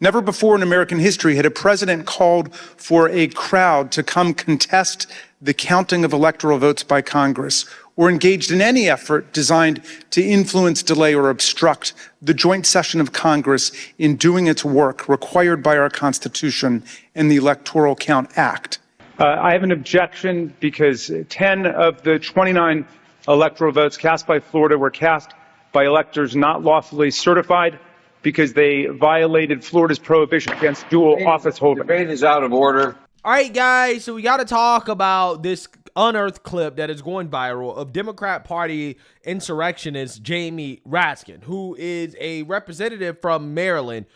Never before in American history had a president called for a crowd to come contest the counting of electoral votes by Congress, or engaged in any effort designed to influence, delay, or obstruct the joint session of Congress in doing its work required by our Constitution and the Electoral Count Act. I have an objection because 10 of the 29 electoral votes cast by Florida were cast by electors not lawfully certified because they violated Florida's prohibition against dual office holding. Debate is out of order. All right, guys, so we got to talk about this unearthed clip that is going viral of Democrat Party insurrectionist Jamie Raskin, who is a representative from Maryland,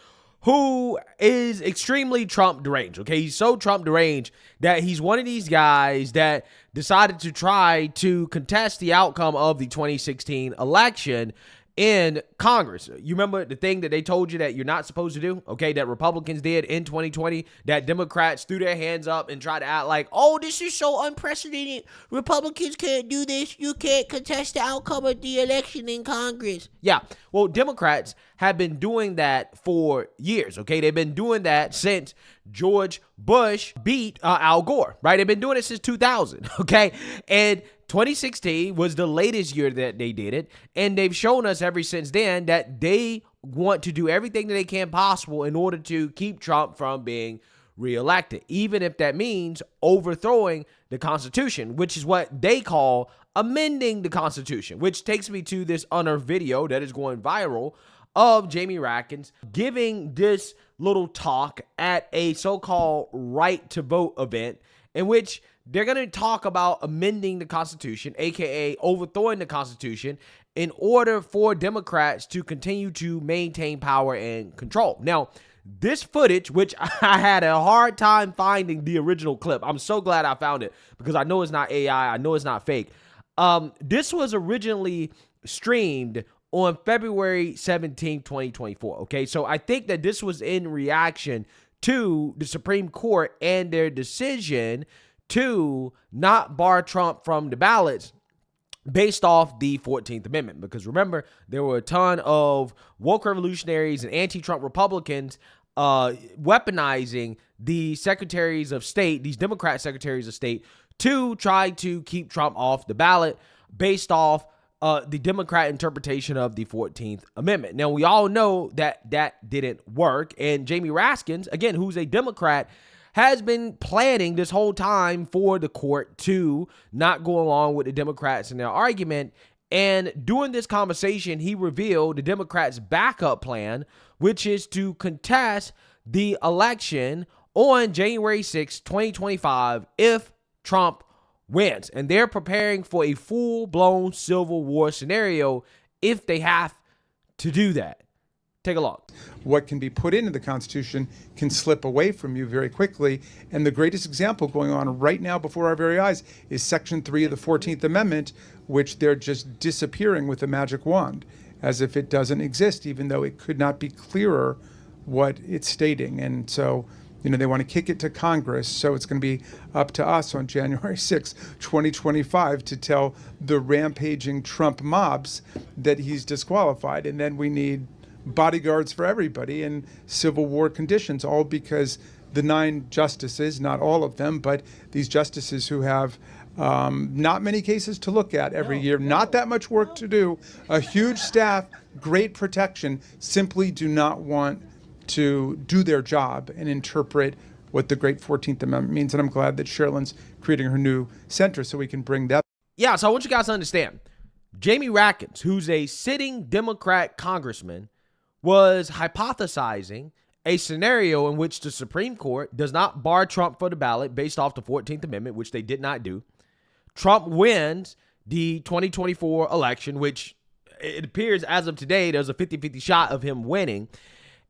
who is extremely Trump deranged, okay? He's so Trump deranged that he's one of these guys that decided to try to contest the outcome of the 2016 election in Congress. You remember the thing that they told you that you're not supposed to do, okay, that Republicans did in 2020, that Democrats threw their hands up and tried to act like, oh, this is so unprecedented. Republicans can't do this. You can't contest the outcome of the election in Congress. Yeah, well, Democrats have been doing that for years, okay? They've been doing that since George Bush beat Al Gore, right? They've been doing it since 2000, okay? And 2016 was the latest year that they did it, and they've shown us ever since then that they want to do everything that they can possible in order to keep Trump from being reelected, even if that means overthrowing the Constitution, which is what they call amending the Constitution, which takes me to this unearthed video that is going viral of Jamie Raskin giving this little talk at a so-called right to vote event in which they're going to talk about amending the Constitution, aka overthrowing the Constitution, in order for Democrats to continue to maintain power and control. Now, this footage, which I had a hard time finding the original clip. I'm so glad I found it because I know it's not AI. I know it's not fake. This was originally streamed on February 17, 2024. Okay, so I think that this was in reaction to the Supreme Court and their decision to not bar Trump from the ballots based off the 14th Amendment. Because remember, there were a ton of woke revolutionaries and anti-Trump Republicans weaponizing the secretaries of state, these Democrat secretaries of state, to try to keep Trump off the ballot based off the Democrat interpretation of the 14th Amendment. Now, we all know that that didn't work. And Jamie Raskin, again, who's a Democrat, has been planning this whole time for the court to not go along with the Democrats in their argument. And during this conversation, he revealed the Democrats' backup plan, which is to contest the election on January 6, 2025, if Trump wins. And they're preparing for a full-blown civil war scenario if they have to do that. Take a look. What can be put into the Constitution can slip away from you very quickly. And the greatest example going on right now before our very eyes is Section 3 of the 14th Amendment, which they're just disappearing with a magic wand, as if it doesn't exist, even though it could not be clearer what it's stating. And so, they want to kick it to Congress. So it's going to be up to us on January 6, 2025, to tell the rampaging Trump mobs that he's disqualified. And then we need bodyguards for everybody in civil war conditions, all because the 9 justices, not all of them, but these justices who have not many cases to look at every year, not that much work to do, a huge staff, great protection, simply do not want to do their job and interpret what the great 14th Amendment means. And I'm glad that Sherilyn's creating her new center so we can bring that. Yeah, so I want you guys to understand, Jamie Raskin, who's a sitting Democrat congressman, was hypothesizing a scenario in which the Supreme Court does not bar Trump for the ballot based off the 14th Amendment, which they did not do. Trump wins the 2024 election, which it appears as of today, there's a 50-50 shot of him winning.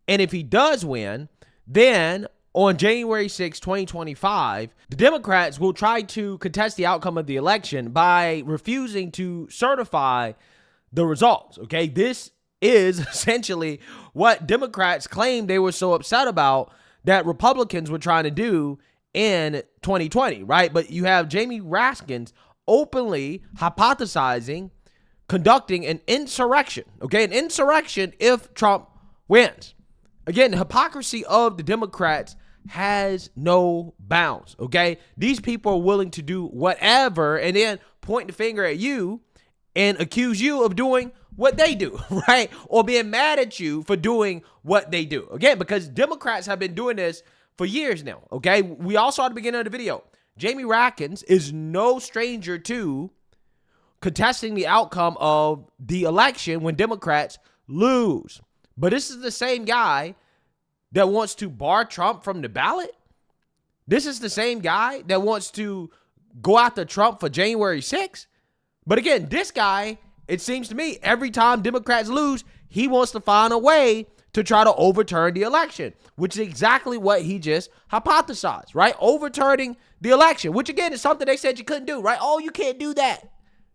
And if he does win, then on January 6, 2025, the Democrats will try to contest the outcome of the election by refusing to certify the results. Okay, this is essentially what Democrats claimed they were so upset about that Republicans were trying to do in 2020, right? But you have Jamie Raskin openly hypothesizing conducting an insurrection, okay? An insurrection if Trump wins. Again, the hypocrisy of the Democrats has no bounds, okay? These people are willing to do whatever and then point the finger at you and accuse you of doing what they do, right? Or being mad at you for doing what they do. Again, because Democrats have been doing this for years now, okay? We all saw at the beginning of the video. Jamie Ratkins is no stranger to contesting the outcome of the election when Democrats lose. But this is the same guy that wants to bar Trump from the ballot. This is the same guy that wants to go after Trump for January 6th. But again, this guy, it seems to me, every time Democrats lose, he wants to find a way to try to overturn the election, which is exactly what he just hypothesized, right? Overturning the election, which again is something they said you couldn't do, right? Oh, you can't do that.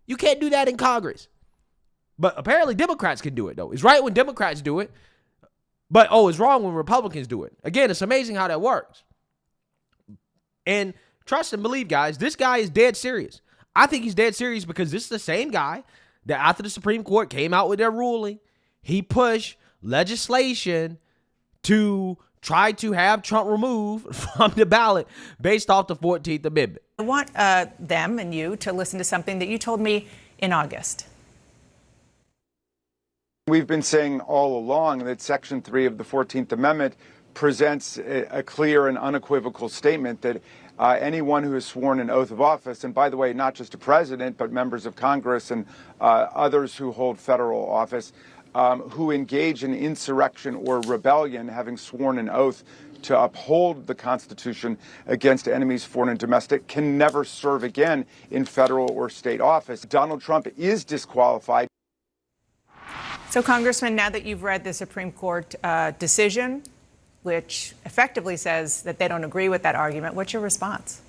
You can't do that in Congress. But apparently Democrats can do it, though. It's right when Democrats do it, but it's wrong when Republicans do it. Again, it's amazing how that works. And trust and believe, guys, this guy is dead serious. I think he's dead serious because this is the same guy that after the Supreme Court came out with their ruling, he pushed legislation to try to have Trump removed from the ballot based off the 14th Amendment. I want them and you to listen to something that you told me in August. We've been saying all along that Section 3 of the 14th Amendment presents a clear and unequivocal statement that anyone who has sworn an oath of office, and by the way, not just a president, but members of Congress and others who hold federal office, who engage in insurrection or rebellion, having sworn an oath to uphold the Constitution against enemies, foreign and domestic, can never serve again in federal or state office. Donald Trump is disqualified. So, Congressman, now that you've read the Supreme Court decision, which effectively says that they don't agree with that argument, what's your response?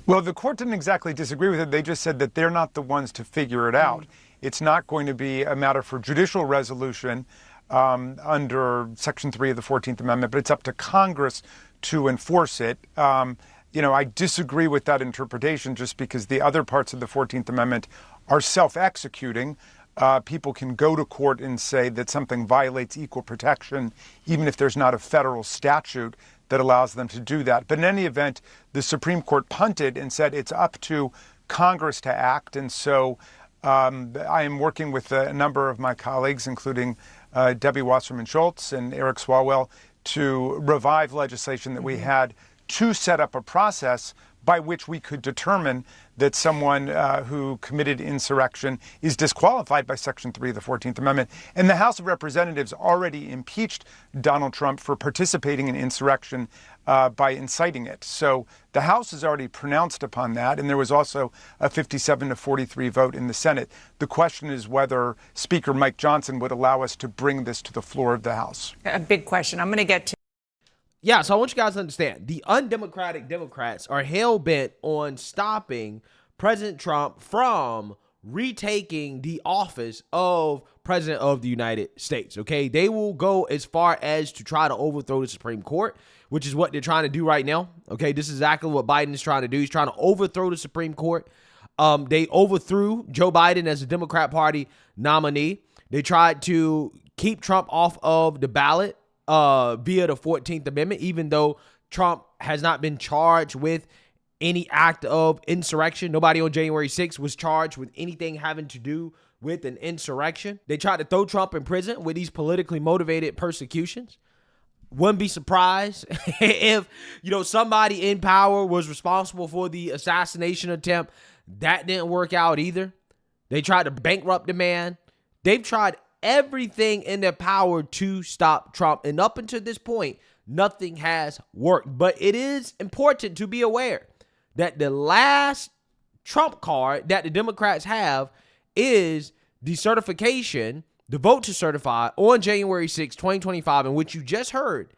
Well, the court didn't exactly disagree with it. They just said that they're not the ones to figure it out. It's not going to be a matter for judicial resolution under Section 3 of the 14th Amendment, but it's up to Congress to enforce it. I disagree with that interpretation just because the other parts of the 14th Amendment are self-executing. People can go to court and say that something violates equal protection, even if there's not a federal statute that allows them to do that. But in any event, the Supreme Court punted and said it's up to Congress to act. And so I am working with a number of my colleagues, including Debbie Wasserman Schultz and Eric Swalwell, to revive legislation that we had to set up a process by which we could determine that someone who committed insurrection is disqualified by Section 3 of the 14th Amendment. And the House of Representatives already impeached Donald Trump for participating in insurrection by inciting it. So the House has already pronounced upon that, and there was also a 57-43 vote in the Senate. The question is whether Speaker Mike Johnson would allow us to bring this to the floor of the House. A big question. I'm going to get to. Yeah, so I want you guys to understand, the undemocratic Democrats are hell-bent on stopping President Trump from retaking the office of President of the United States, okay? They will go as far as to try to overthrow the Supreme Court, which is what they're trying to do right now, okay? This is exactly what Biden is trying to do. He's trying to overthrow the Supreme Court. They overthrew Joe Biden as a Democrat Party nominee. They tried to keep Trump off of the ballot via the 14th Amendment, even though Trump has not been charged with any act of insurrection. Nobody on January 6th was charged with anything having to do with an insurrection. They tried to throw Trump in prison with these politically motivated persecutions. Wouldn't be surprised if, somebody in power was responsible for the assassination attempt. That didn't work out either. They tried to bankrupt the man. They've tried everything in their power to stop Trump. And up until this point, nothing has worked. But it is important to be aware that the last Trump card that the Democrats have is the certification, the vote to certify on January 6, 2025, in which you just heard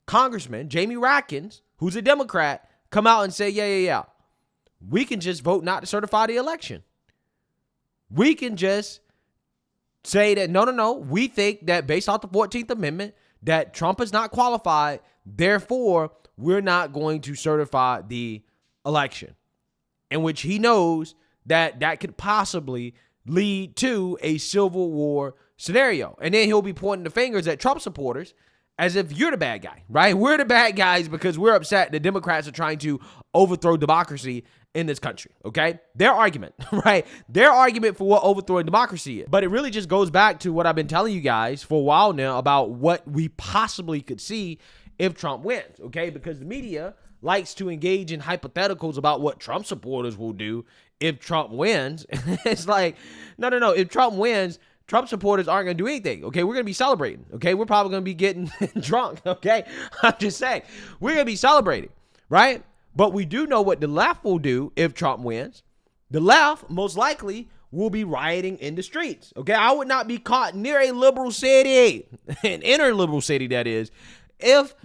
Congressman Jamie Ratkins, who's a Democrat, come out and say, yeah, we can just vote not to certify the election. We can just say that, no, we think that based off the 14th Amendment, that Trump is not qualified, therefore, we're not going to certify the election, in which he knows that that could possibly lead to a civil war scenario. And then he'll be pointing the fingers at Trump supporters as if you're the bad guy, right? We're the bad guys because we're upset that Democrats are trying to overthrow democracy in this country, okay? Their argument, right? Their argument for what overthrowing democracy is. But it really just goes back to what I've been telling you guys for a while now about what we possibly could see if Trump wins, okay? Because the media likes to engage in hypotheticals about what Trump supporters will do if Trump wins. It's like, no. If Trump wins, Trump supporters aren't going to do anything, okay? We're going to be celebrating, okay? We're probably going to be getting drunk, okay? I'm just saying. We're going to be celebrating, right? But we do know what the left will do if Trump wins. The left, most likely, will be rioting in the streets, okay? I would not be caught near a liberal city, an inner liberal city, that is, if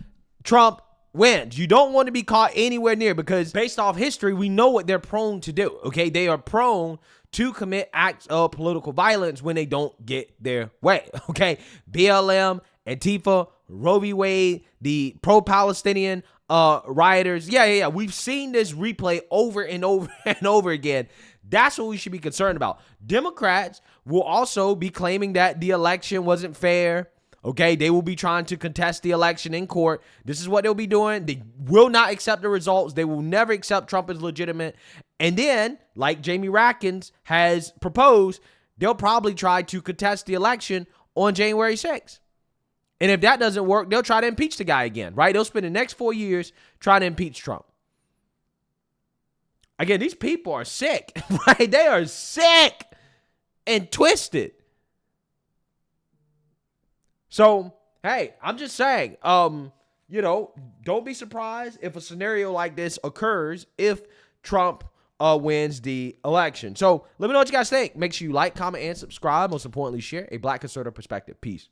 Trump wins. You don't want to be caught anywhere near, because based off history, we know what they're prone to do, okay? They are prone to commit acts of political violence when they don't get their way, okay? BLM, Antifa, Roe v. Wade, the pro-Palestinian rioters. Yeah. We've seen this replay over and over and over again. That's what we should be concerned about. Democrats will also be claiming that the election wasn't fair. Okay, they will be trying to contest the election in court. This is what they'll be doing. They will not accept the results. They will never accept Trump as legitimate. And then, like Jamie Raskin has proposed, they'll probably try to contest the election on January 6th. And if that doesn't work, they'll try to impeach the guy again, right? They'll spend the next 4 years trying to impeach Trump. Again, these people are sick, right? They are sick and twisted. So, hey, I'm just saying, don't be surprised if a scenario like this occurs if Trump wins the election. So let me know what you guys think. Make sure you like, comment, and subscribe. Most importantly, share a Black conservative perspective. Peace.